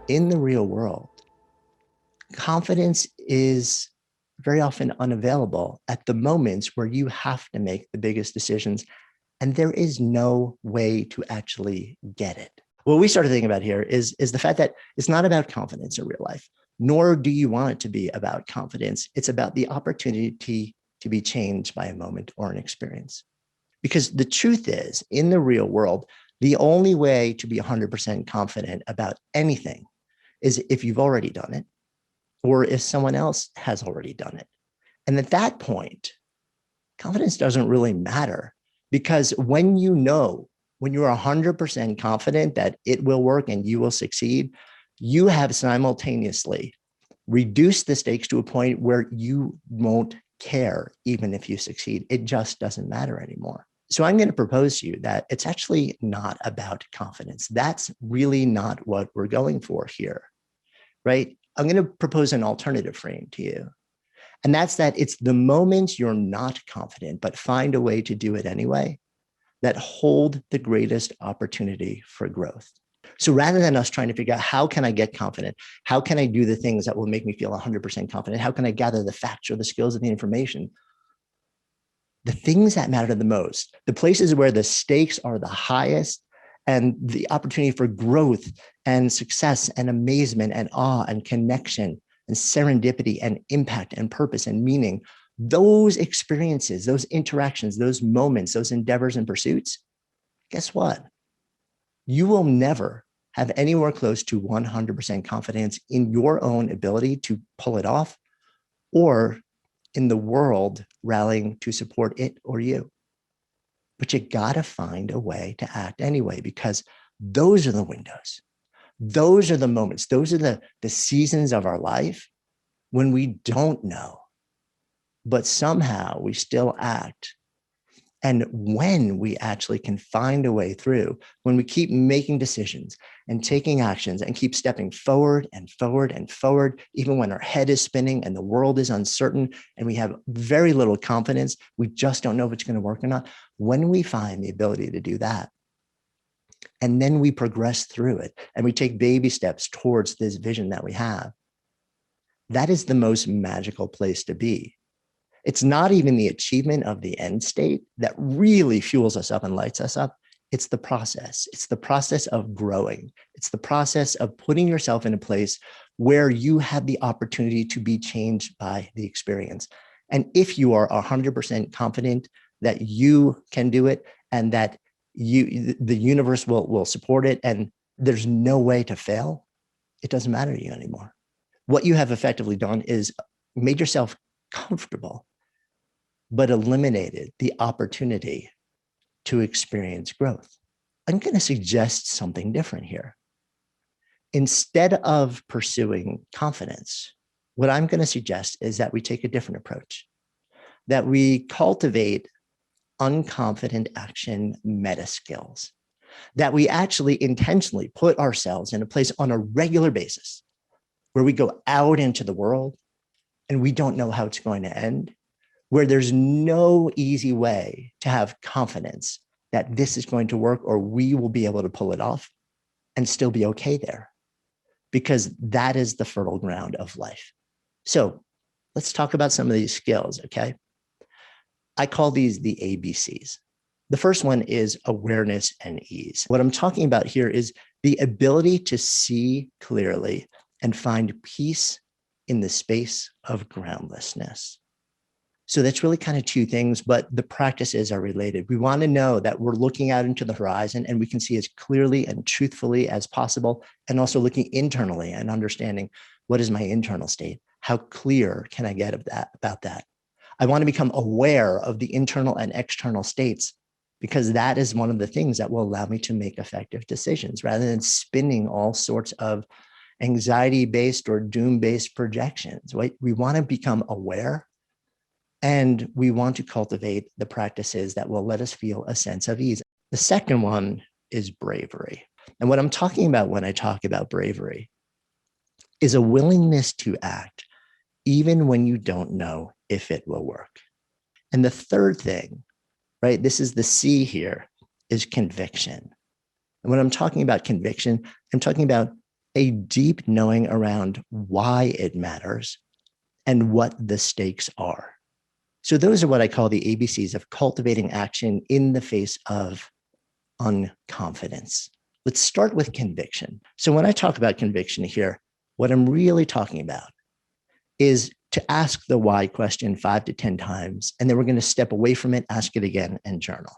in the real world, confidence is very often unavailable at the moments where you have to make the biggest decisions, and there is no way to actually get it. What we started thinking about here is the fact that it's not about confidence in real life, nor do you want it to be about confidence. It's about the opportunity to be changed by a moment or an experience. Because the truth is, in the real world, the only way to be 100% confident about anything is if you've already done it or if someone else has already done it. And at that point, confidence doesn't really matter, because when you're 100% confident that it will work and you will succeed, you have simultaneously reduced the stakes to a point where you won't care even if you succeed. It just doesn't matter anymore. So I'm going to propose to you that it's actually not about confidence. That's really not what we're going for here, right? I'm going to propose an alternative frame to you. And that's that it's the moments you're not confident, but find a way to do it anyway, that hold the greatest opportunity for growth. So rather than us trying to figure out how can I get confident, how can I do the things that will make me feel 100% confident, how can I gather the facts or the skills of the information, the things that matter the most, the places where the stakes are the highest and the opportunity for growth and success and amazement and awe and connection and serendipity and impact and purpose and meaning, those experiences, those interactions, those moments, those endeavors and pursuits, guess what? You will never have anywhere close to 100% confidence in your own ability to pull it off, or in the world rallying to support it or you. But you got to find a way to act anyway, because those are the windows. Those are the moments. Those are the seasons of our life when we don't know, but somehow we still act. And when we actually can find a way through, when we keep making decisions and taking actions and keep stepping forward and forward and forward, even when our head is spinning and the world is uncertain and we have very little confidence, we just don't know if it's going to work or not. When we find the ability to do that, and then we progress through it and we take baby steps towards this vision that we have, that is the most magical place to be. It's not even the achievement of the end state that really fuels us up and lights us up. It's the process. It's the process of growing. It's the process of putting yourself in a place where you have the opportunity to be changed by the experience. And if you are 100% confident that you can do it and that the universe will support it and there's no way to fail, it doesn't matter to you anymore. What you have effectively done is made yourself comfortable, but eliminated the opportunity to experience growth. I'm going to suggest something different here. Instead of pursuing confidence, what I'm going to suggest is that we take a different approach, that we cultivate unconfident action meta skills, that we actually intentionally put ourselves in a place on a regular basis where we go out into the world and we don't know how it's going to end, where there's no easy way to have confidence that this is going to work or we will be able to pull it off and still be okay there, because that is the fertile ground of life. So let's talk about some of these skills, okay? I call these the ABCs. The first one is awareness and ease. What I'm talking about here is the ability to see clearly and find peace in the space of groundlessness. So that's really kind of two things, but the practices are related. We want to know that we're looking out into the horizon and we can see as clearly and truthfully as possible, and also looking internally and understanding what is my internal state? How clear can I get about that? I want to become aware of the internal and external states, because that is one of the things that will allow me to make effective decisions rather than spinning all sorts of anxiety-based or doom-based projections, right? We want to become aware, and we want to cultivate the practices that will let us feel a sense of ease. The second one is bravery. And what I'm talking about when I talk about bravery is a willingness to act even when you don't know if it will work. And the third thing, right, this is the C here, is conviction. And when I'm talking about conviction, I'm talking about a deep knowing around why it matters and what the stakes are. So those are what I call the ABCs of cultivating action in the face of unconfidence. Let's start with conviction. So when I talk about conviction here, what I'm really talking about is to ask the why question 5 to 10 times, and then we're going to step away from it, ask it again, and journal.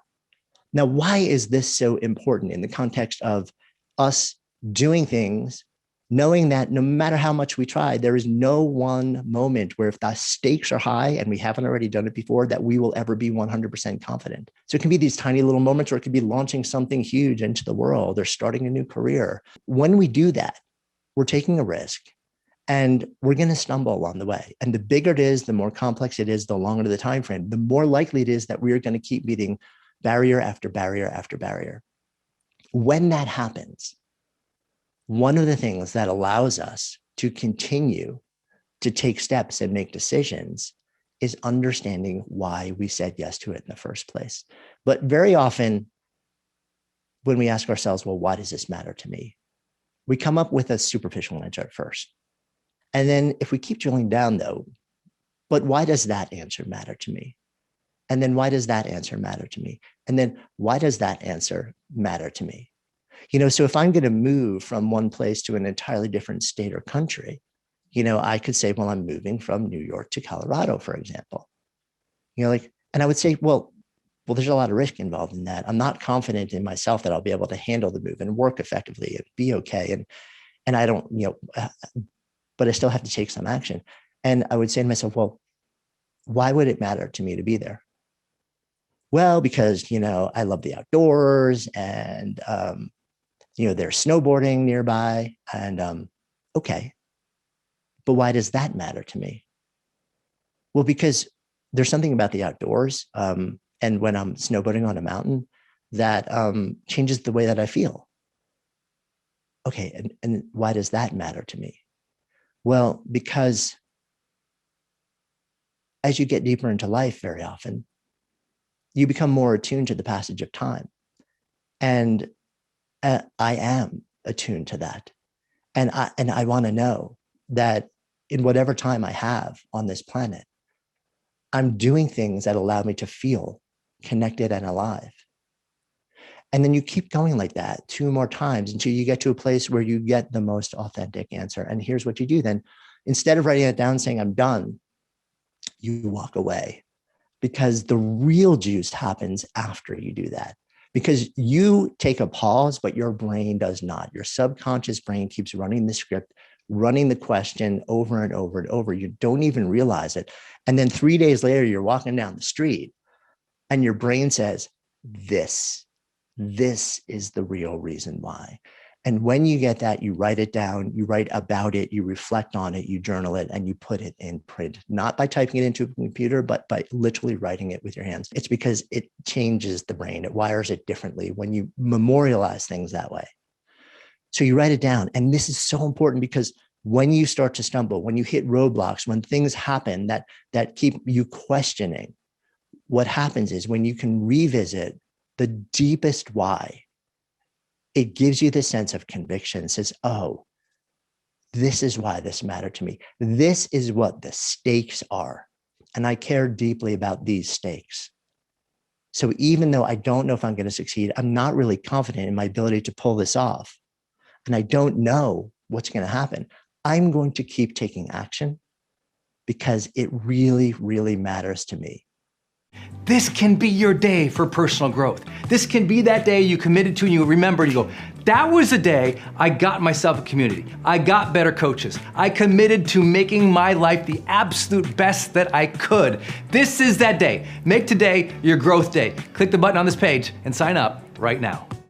Now, why is this so important in the context of us doing things, knowing that no matter how much we try, there is no one moment where if the stakes are high and we haven't already done it before, that we will ever be 100% confident. So it can be these tiny little moments, or it could be launching something huge into the world or starting a new career. When we do that, we're taking a risk and we're going to stumble along the way. And the bigger it is, the more complex it is, the longer the time frame, the more likely it is that we are going to keep meeting barrier after barrier after barrier. When that happens, one of the things that allows us to continue to take steps and make decisions is understanding why we said yes to it in the first place. But very often, when we ask ourselves, well, why does this matter to me? We come up with a superficial answer at first. And then if we keep drilling down though, but why does that answer matter to me? And then why does that answer matter to me? And then why does that answer matter to me? So if I'm going to move from one place to an entirely different state or country, I could say, well, I'm moving from New York to Colorado, for example. And I would say, well, there's a lot of risk involved in that. I'm not confident in myself that I'll be able to handle the move and work effectively and be okay. And I don't, but I still have to take some action. And I would say to myself, well, why would it matter to me to be there? Well, because, I love the outdoors and, there's snowboarding nearby and, okay. But why does that matter to me? Well, because there's something about the outdoors. And when I'm snowboarding on a mountain that changes the way that I feel. Okay. And why does that matter to me? Well, because as you get deeper into life, very often, you become more attuned to the passage of time. And I am attuned to that. And I want to know that in whatever time I have on this planet, I'm doing things that allow me to feel connected and alive. And then you keep going like that 2 more times until you get to a place where you get the most authentic answer. And here's what you do then. Instead of writing it down saying, I'm done, you walk away, because the real juice happens after you do that. Because you take a pause, but your brain does not. Your subconscious brain keeps running the script, running the question over and over and over. You don't even realize it. And then 3 days later, you're walking down the street and your brain says, this is the real reason why. And when you get that, you write it down, you write about it, you reflect on it, you journal it, and you put it in print, not by typing it into a computer, but by literally writing it with your hands. It's because it changes the brain. It wires it differently when you memorialize things that way. So you write it down. And this is so important because when you start to stumble, when you hit roadblocks, when things happen that keep you questioning, what happens is when you can revisit the deepest why, it gives you the sense of conviction. It says, oh, this is why this mattered to me. This is what the stakes are. And I care deeply about these stakes. So even though I don't know if I'm going to succeed, I'm not really confident in my ability to pull this off. And I don't know what's going to happen. I'm going to keep taking action because it really, really matters to me. This can be your day for personal growth. This can be that day you committed to and you remember, you go, that was the day I got myself a community. I got better coaches. I committed to making my life the absolute best that I could. This is that day. Make today your growth day. Click the button on this page and sign up right now.